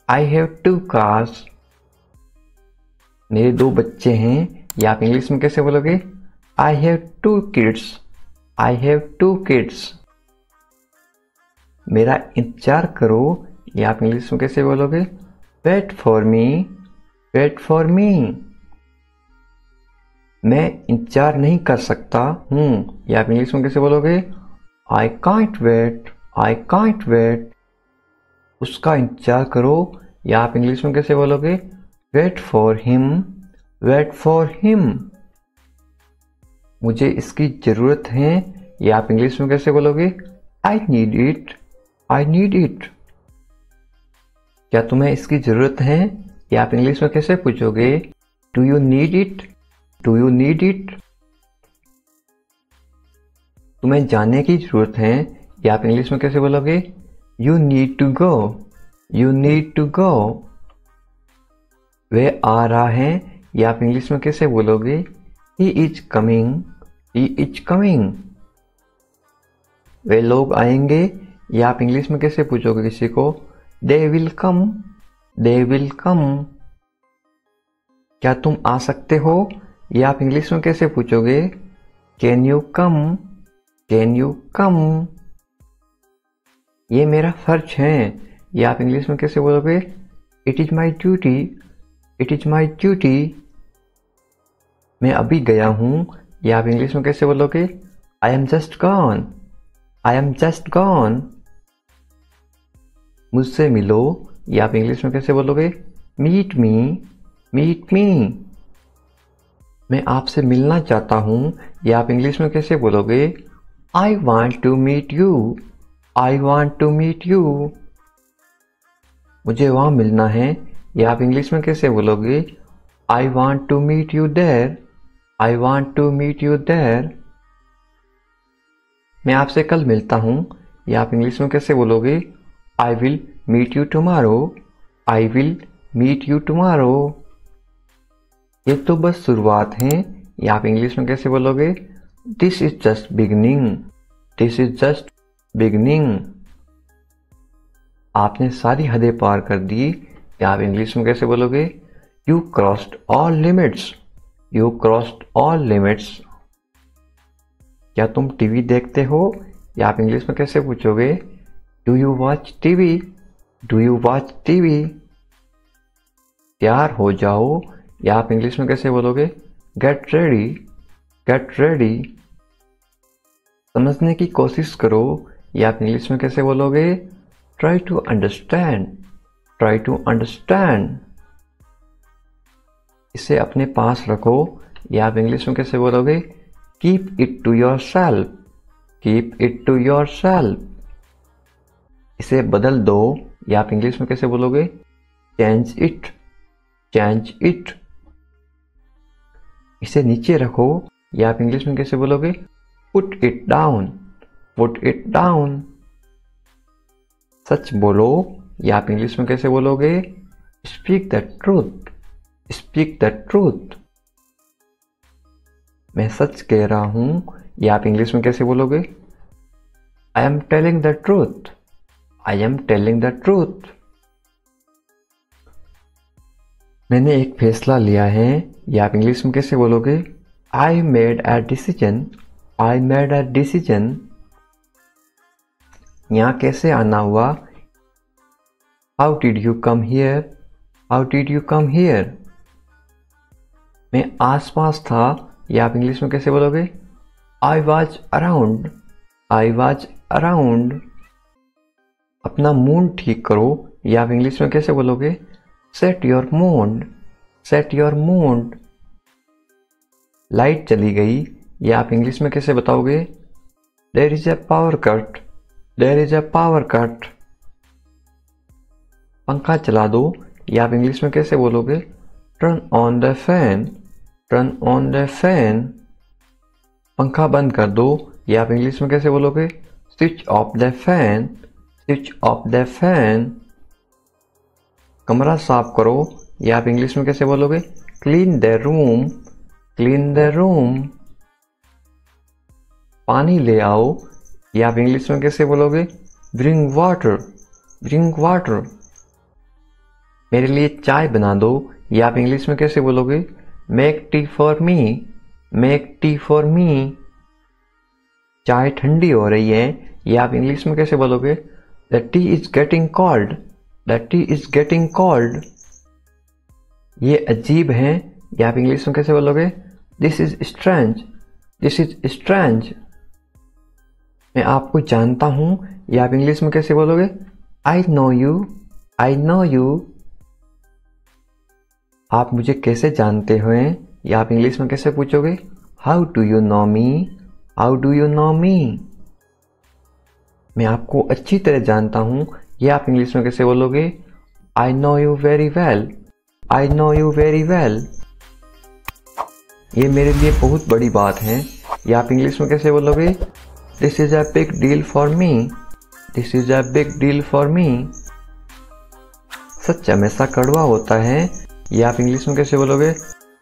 I have 2 cars. मेरे 2 बच्चे हैं, ये आप इंग्लिश में कैसे बोलोगे? I have 2 kids, I have 2 kids. मेरा इंतजार करो, ये आप इंग्लिश में कैसे बोलोगे? Wait for me, wait for me. मैं इंतजार नहीं कर सकता हूँ, ये आप इंग्लिश में कैसे बोलोगे? I can't wait, I can't wait. उसका इंतजार करो, या आप इंग्लिश में कैसे बोलोगे? Wait for him, wait for him. मुझे इसकी जरूरत है, या आप इंग्लिश में कैसे बोलोगे? I need it, I need it. क्या तुम्हें इसकी जरूरत है, या आप इंग्लिश में कैसे पूछोगे? Do you need it, do you need it. तुम्हें जाने की जरूरत है, या आप इंग्लिश में कैसे बोलोगे? You need to go, you need to go. वह आ रहा है, या आप इंग्लिश में कैसे बोलोगे? He is coming, he is coming. वे लोग आएंगे, या आप इंग्लिश में कैसे पूछोगे किसी को? They will come, they will come. क्या तुम आ सकते हो, या आप इंग्लिश में कैसे पूछोगे? Can you come, can you come. ये मेरा फर्ज है, या आप इंग्लिश में कैसे बोलोगे? It is my duty, it is my duty. मैं अभी गया हूं, या आप इंग्लिश में कैसे बोलोगे? I am just gone, I am just gone. मुझसे मिलो, या आप इंग्लिश में कैसे बोलोगे? Meet me, meet me. मैं आपसे मिलना चाहता हूं, या आप इंग्लिश में कैसे बोलोगे? I want to meet you, I want to meet you. मुझे वहां मिलना है, या आप इंग्लिश में कैसे बोलोगे? I want to meet you there, I want to meet you there. मैं आपसे कल मिलता हूं, या आप इंग्लिश में कैसे बोलोगे? I will meet you tomorrow, I will meet you tomorrow. ये तो बस शुरुआत है, या आप इंग्लिश में कैसे बोलोगे? This is just beginning, this is just beginning. आपने सारी हदें पार कर दी, या आप इंग्लिश में कैसे बोलोगे? You crossed all limits, you crossed all limits. क्या तुम टीवी देखते हो, या आप इंग्लिश में कैसे पूछोगे? Do you watch TV, do you watch TV. तैयार हो जाओ, या आप इंग्लिश में कैसे बोलोगे? Get ready, get ready. समझने की कोशिश करो, या आप इंग्लिश में कैसे बोलोगे? Try to understand, try to understand. इसे अपने पास रखो, या आप इंग्लिश में कैसे बोलोगे? Keep it to yourself, keep it to yourself. इसे बदल दो, या आप इंग्लिश में कैसे बोलोगे? Change it, change it. इसे नीचे रखो, या आप इंग्लिश में कैसे बोलोगे? Put it down, put it down. सच बोलो, ये आप इंग्लिश में कैसे बोलोगे? Speak the truth, speak the truth. मैं सच कह रहा हूं, ये आप इंग्लिश में कैसे बोलोगे? I am telling the truth, I am telling the truth. मैंने एक फैसला लिया है, ये आप इंग्लिश में कैसे बोलोगे? I made a decision, I made a decision. यहाँ कैसे आना हुआ? How did you come here, how did you come here. मैं आसपास था, ये आप इंग्लिश में कैसे बोलोगे? I was around, I was around. अपना मूड ठीक करो, ये आप इंग्लिश में कैसे बोलोगे? Set your mood, set your mood. Light चली गई, ये आप इंग्लिश में कैसे बताओगे? There is a power cut, there is a power cut. पंखा चला दो, ये आप इंग्लिश में कैसे बोलोगे? Turn on the fan, turn on the fan. पंखा बंद कर दो, ये आप इंग्लिश में कैसे बोलोगे? Switch off the fan, switch off the fan. कमरा साफ करो, ये आप इंग्लिश में कैसे बोलोगे? Clean the room, clean the room. पानी ले आओ, ये आप इंग्लिश में कैसे बोलोगे? Bring water, bring water. मेरे लिए चाय बना दो, ये आप इंग्लिश में कैसे बोलोगे? Make tea for me, make tea for me. चाय ठंडी हो रही है, ये आप इंग्लिश में कैसे बोलोगे? The T is getting cold, the T is getting cold. ये अजीब है, ये आप इंग्लिश में कैसे बोलोगे? This is strange, this is strange. मैं आपको जानता हूं, ये आप इंग्लिश में कैसे बोलोगे? I no you, I know you. आप मुझे कैसे जानते हो? ये आप इंग्लिश में कैसे पूछोगे? How do you know me, how do you know me. मैं आपको अच्छी तरह जानता हूं, ये आप इंग्लिश में कैसे बोलोगे? I no you very well, I know you very well. ये मेरे लिए बहुत बड़ी बात है, ये आप इंग्लिश में कैसे बोलोगे? This is a big deal for me, this is a big deal for me. सच हमेशा कड़वा होता है, ये आप इंग्लिश में कैसे बोलोगे?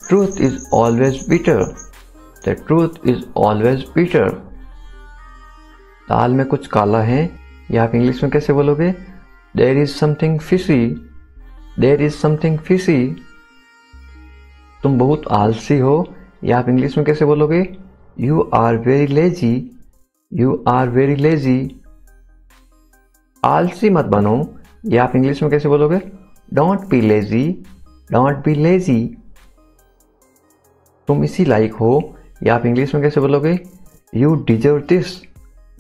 Truth is always bitter, the truth is always bitter. दाल में कुछ काला है, ये आप इंग्लिश में कैसे बोलोगे? There is something fishy, there is something fishy. तुम बहुत आलसी हो, ये आप इंग्लिश में कैसे बोलोगे? You are very lazy, you are very lazy. आलसी मत बनो, ये आप इंग्लिश में कैसे बोलोगे? Don't be lazy, don't be lazy. तुम इसी लायक हो, ये आप इंग्लिश में कैसे बोलोगे? You deserve this,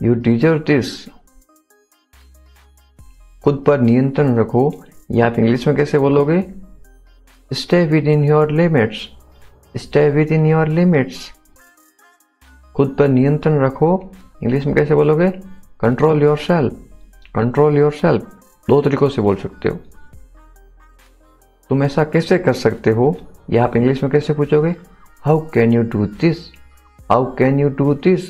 you deserve this. खुद पर नियंत्रण रखो, ये आप इंग्लिश में कैसे बोलोगे? Stay with in your limits, stay with in your limits. खुद पर नियंत्रण रखो, इंग्लिश में कैसे बोलोगे? Control your self, control your self. दो तरीकों से बोल सकते हो। तुम ऐसा कैसे कर सकते हो, ये आप इंग्लिश में कैसे पूछोगे? How can you do this, how can you do this.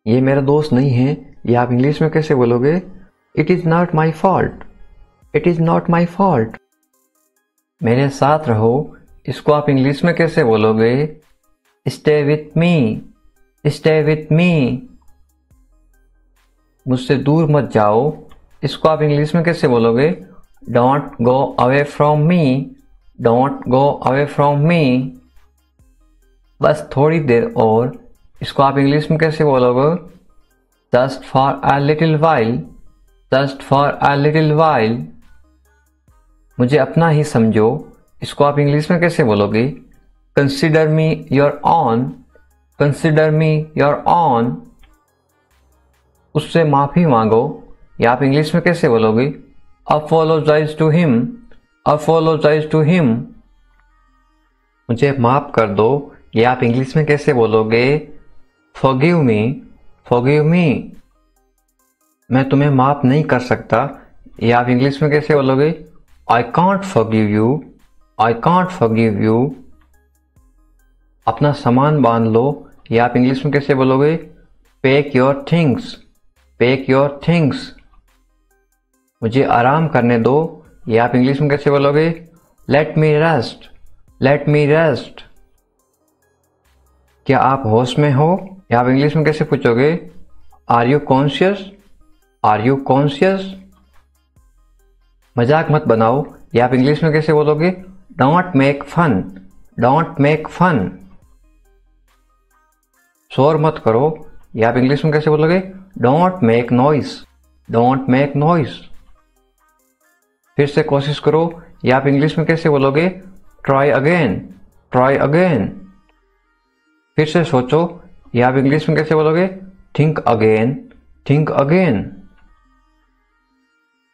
ये मेरा दोस्त नहीं है, ये आप इंग्लिश में कैसे बोलोगे? It is not my fault, it is not my fault. मेरे साथ रहो, इसको आप इंग्लिश में कैसे बोलोगे? Stay with me, stay with me. मुझसे दूर मत जाओ, इसको आप इंग्लिश में कैसे बोलोगे? Don't go away from me, don't go away from me. बस थोड़ी देर और, इसको आप इंग्लिश में कैसे बोलोगे? Just for a little while, just for a little while. मुझे अपना ही समझो, इसको आप इंग्लिश में कैसे बोलोगे? Consider me your own, consider me your own. उससे माफी मांगो, या आप इंग्लिश में कैसे बोलोगे? Apologise to him, apologise to him. मुझे माफ कर दो, ये आप इंग्लिश में कैसे बोलोगे? Forgive me, forgive me. मैं तुम्हें माफ नहीं कर सकता, ये आप इंग्लिश में कैसे बोलोगे? I can't forgive you, I can't forgive you. अपना सामान बांध लो, ये आप इंग्लिश में कैसे बोलोगे? Pack your things, pack your things. मुझे आराम करने दो, ये आप इंग्लिश में कैसे बोलोगे? Let me rest, let me rest. क्या आप होश में हो? या आप इंग्लिश में कैसे पूछोगे? Are you conscious, are you conscious. मजाक मत बनाओ, या आप इंग्लिश में कैसे बोलोगे? Don't make fun, don't make fun. शोर मत करो, या आप इंग्लिश में कैसे बोलोगे? Don't make noise, don't make noise. फिर से कोशिश करो, या आप इंग्लिश में कैसे बोलोगे? Try again, try again. फिर से सोचो, या आप इंग्लिश में कैसे बोलोगे? Think again, think again.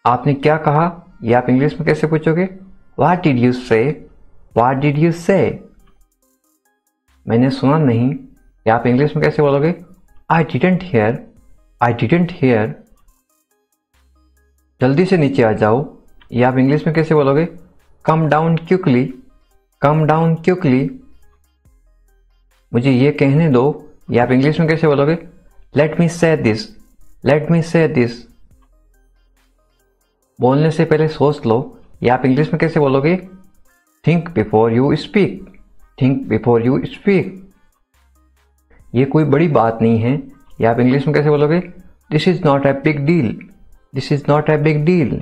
आपने क्या कहा? या आप इंग्लिश में कैसे पूछोगे? व्हाट डिड यू से, व्हाट डिड यू से। मैंने सुना नहीं, या आप इंग्लिश में कैसे बोलोगे? I didn't here, I didn't here. जल्दी से नीचे आ जाओ, या आप इंग्लिश में कैसे बोलोगे? Come down quickly, come down quickly. मुझे ये कहने दो, या आप इंग्लिश में कैसे बोलोगे? लेट मी से दिस, लेट मी से दिस। बोलने से पहले सोच लो, या आप इंग्लिश में कैसे बोलोगे? Think before you speak, think before you speak. ये कोई बड़ी बात नहीं है, या आप इंग्लिश में कैसे बोलोगे? This is not a big deal, this is not a big deal.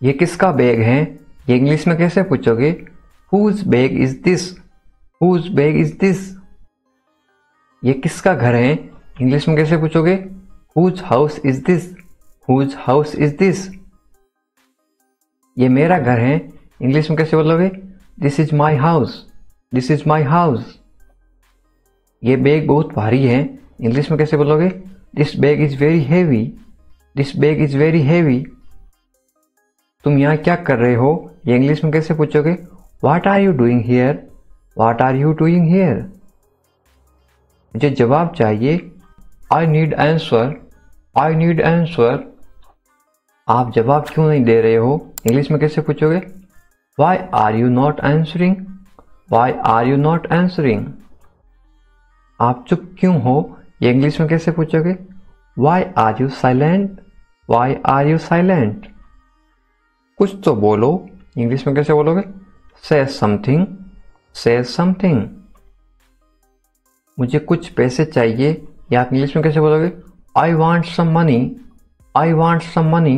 ये किसका बैग है? ये इंग्लिश में कैसे पूछोगे? Whose bag is this, whose bag is this. ये किसका घर है? इंग्लिश में कैसे पूछोगे? Whose house is this, whose house is this. ये मेरा घर है, इंग्लिश में कैसे बोलोगे? This is my house, this is my house. ये बैग बहुत भारी है, इंग्लिश में कैसे बोलोगे? This bag is very heavy, this bag is very heavy. तुम यहाँ क्या कर रहे हो? ये इंग्लिश में कैसे पूछोगे? What are you doing here, what are you doing here. मुझे जवाब चाहिए, I need answer, I need answer. आप जवाब क्यों नहीं दे रहे हो? इंग्लिश में कैसे पूछोगे? Why are you not answering, why are you not answering. आप चुप क्यों हो? ये इंग्लिश में कैसे पूछोगे? Why are you silent, why are you silent. कुछ तो बोलो, इंग्लिश में कैसे बोलोगे? से समथिंग, से समथिंग। मुझे कुछ पैसे चाहिए, या आप इंग्लिश में कैसे बोलोगे? I want some money, I want some money.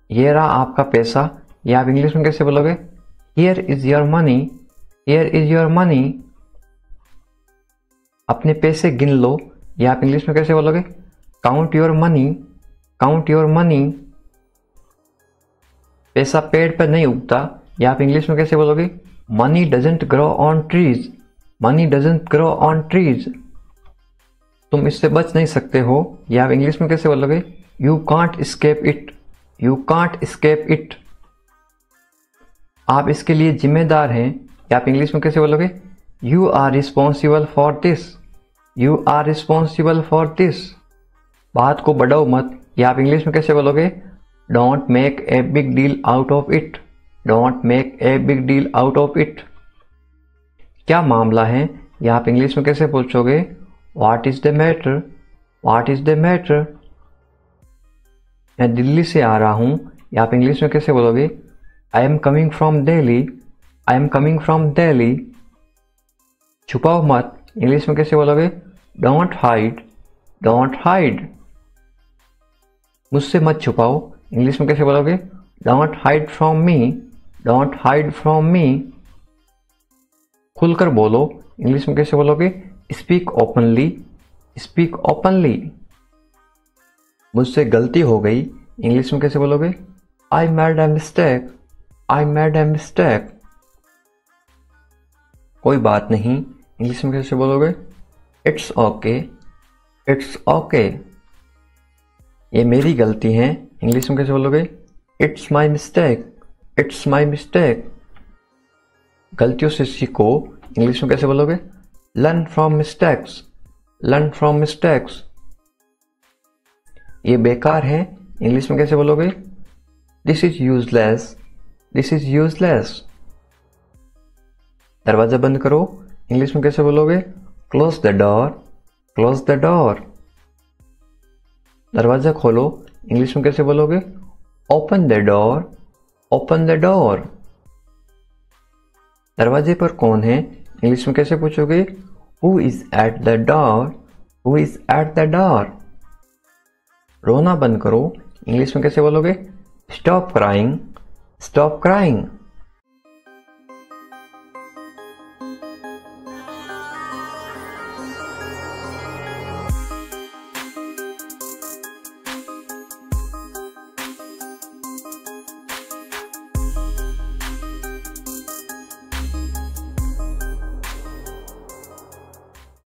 ये रहा आपका पैसा, या आप इंग्लिश में कैसे बोलोगे? Here is your money, here is your money. अपने पैसे गिन लो, या आप इंग्लिश में कैसे बोलोगे? Count your money, count your money. पैसा पेड़ पर नहीं उगता, या आप इंग्लिश में कैसे बोलोगे? Money doesn't grow on trees, money doesn't grow on trees. तुम इससे बच नहीं सकते हो, या आप इंग्लिश में कैसे बोलोगे? You can't escape it, you can't escape it. आप इसके लिए जिम्मेदार हैं, या आप इंग्लिश में कैसे बोलोगे? You are responsible for this, you are responsible for this. बात को बढ़ाओ मत, या आप इंग्लिश में कैसे बोलोगे? Don't make a big deal out of it, don't make a big deal out of it. क्या मामला है, या आप इंग्लिश में कैसे पूछोगे? What is the matter, what is the matter. मैं दिल्ली से आ रहा हूं, या आप इंग्लिश में कैसे बोलोगे? I am coming from Delhi, I am coming from Delhi. छुपाओ मत, इंग्लिश में कैसे बोलोगे? Don't hide, don't hide. मुझसे मत छुपाओ, इंग्लिश में कैसे बोलोगे? Don't hide from me, don't hide from me. खुलकर बोलो, इंग्लिश में कैसे बोलोगे? Speak openly, speak openly. मुझसे गलती हो गई, इंग्लिश में कैसे बोलोगे? I made a mistake, I made a mistake. कोई बात नहीं, इंग्लिश में कैसे बोलोगे? It's okay, it's okay. ये मेरी गलती है, इंग्लिश में कैसे बोलोगे? It's my mistake, it's my mistake. गलतियों से सीखो, इंग्लिश में कैसे बोलोगे? Learn from mistakes, learn from mistakes. ये बेकार है, इंग्लिश में कैसे बोलोगे? This is useless, this is useless. दरवाजा बंद करो, इंग्लिश में कैसे बोलोगे? Close the door, close the door. दरवाज़ा खोलो इंग्लिश में कैसे बोलोगे? Open the door, open the door. दरवाजे पर कौन है इंग्लिश में कैसे पूछोगे? Who is at the door, who is at the door. रोना बंद करो इंग्लिश में कैसे बोलोगे? Stop crying, stop crying.